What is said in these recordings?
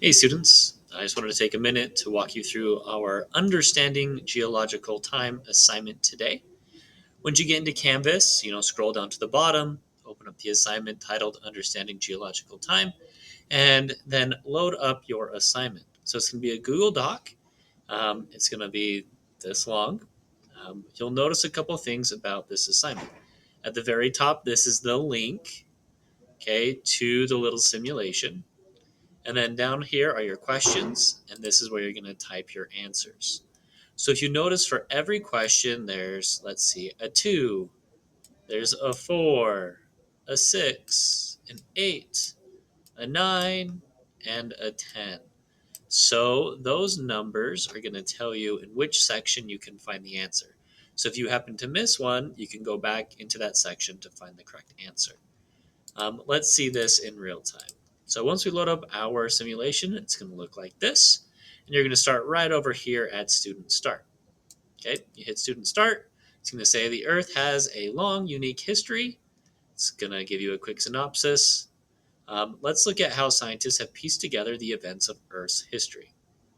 Hey students, I just wanted to take a minute to walk you through our Understanding Geological Time assignment today. Once you get into Canvas, scroll down to the bottom, open up the assignment titled Understanding Geological Time, and then load up your assignment. So it's going to be a Google Doc. It's going to be this long. You'll notice a couple things about this assignment. At the very top, this is the link, okay, to the little simulation. And then down here are your questions, and this is where you're going to type your answers. So if you notice for every question, there's, let's see, a 2, there's a 4, a 6, an 8, a 9, and a 10. So those numbers are going to tell you in which section you can find the answer. So if you happen to miss one, you can go back into that section to find the correct answer. Let's see this in real time. So once we load up our simulation, it's going to look like this. And you're going to start right over here at Student Start. Okay, you hit Student Start. It's going to say the Earth has a long, unique history. It's going to give you a quick synopsis. Let's look at how scientists have pieced together the events of Earth's history.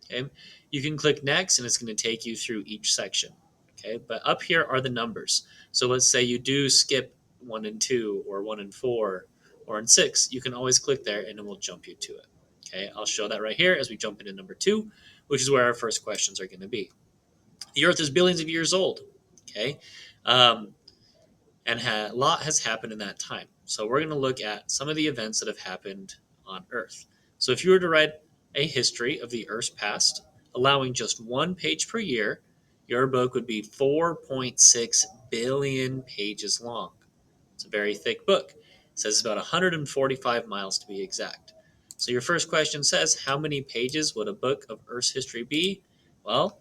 Okay, you can click Next, and it's going to take you through each section. Okay, but up here are the numbers. So let's say you do skip 1 and 2, or 1 and 4, or in 6. You can always click there, and it will jump you to it. Okay, I'll show that right here as we jump into number 2, which is where our first questions are going to be. The Earth is billions of years old. Okay, um, and a lot has happened in that time. So we're going to look at some of the events that have happened on Earth. So if you were to write a history of the Earth's past, allowing just one page per year, your book would be 4.6 billion pages long. It's a very thick book. It says about 145 miles to be exact. So your first question says, how many pages would a book of Earth's history be? Well,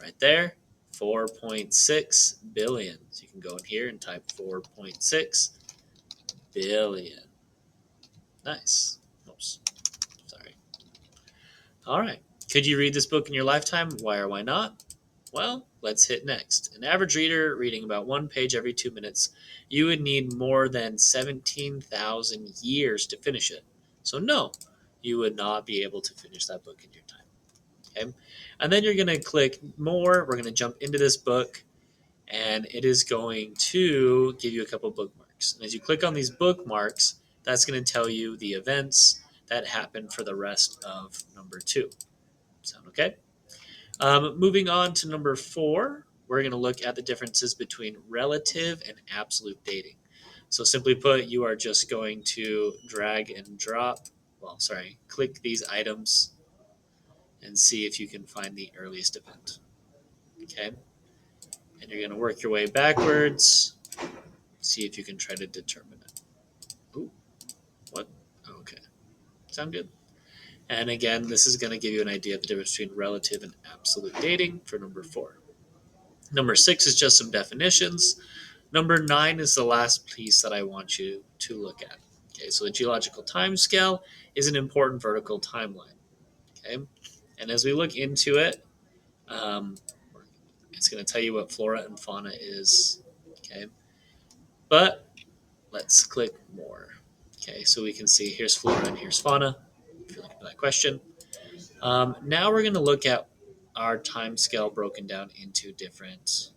right there, 4.6 billion. So you can go in here and type 4.6 billion. Nice. Oops. Sorry. All right. Could you read this book in your lifetime? Why or why not? Well, let's hit next. An average reader reading about one page every 2 minutes, you would need more than 17,000 years to finish it. So, no, you would not be able to finish that book in your time. Okay. And then you're going to click more. We're going to jump into this book, and it is going to give you a couple bookmarks. And as you click on these bookmarks, that's going to tell you the events that happened for the rest of number 2. Sound okay? Moving on to number 4, we're going to look at the differences between relative and absolute dating. So simply put, you are just going to drag and drop, click these items and see if you can find the earliest event. Okay? And you're going to work your way backwards, see if you can try to determine it. Ooh, what? Okay. Sound good? And again, this is going to give you an idea of the difference between relative and absolute dating for number 4. Number 6 is just some definitions. Number 9 is the last piece that I want you to look at. Okay, so the geological time scale is an important vertical timeline. Okay, and as we look into it, um, it's going to tell you what flora and fauna is. Okay, but let's click more. Okay, so we can see here's flora and here's fauna. If you're looking for that question. Now we're going to look at our time scale broken down into different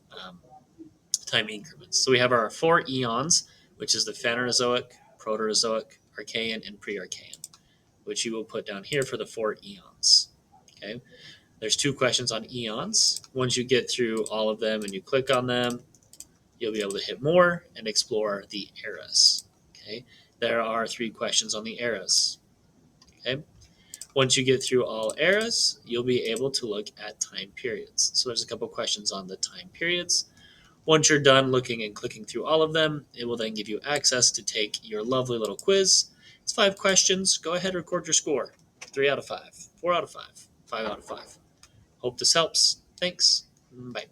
time increments. So we have our 4 eons, which is the Phanerozoic, Proterozoic, Archean, and Pre-Archean, which you will put down here for the 4 eons. Okay. There's 2 questions on eons. Once you get through all of them and you click on them, you'll be able to hit more and explore the eras. Okay. There are 3 questions on the eras. Okay. Once you get through all eras, you'll be able to look at time periods. So there's a couple questions on the time periods. Once you're done looking and clicking through all of them, it will then give you access to take your lovely little quiz. It's 5 questions. Go ahead and record your score. 3 out of 5, 4 out of 5, 5 out of 5. Hope this helps. Thanks. Bye.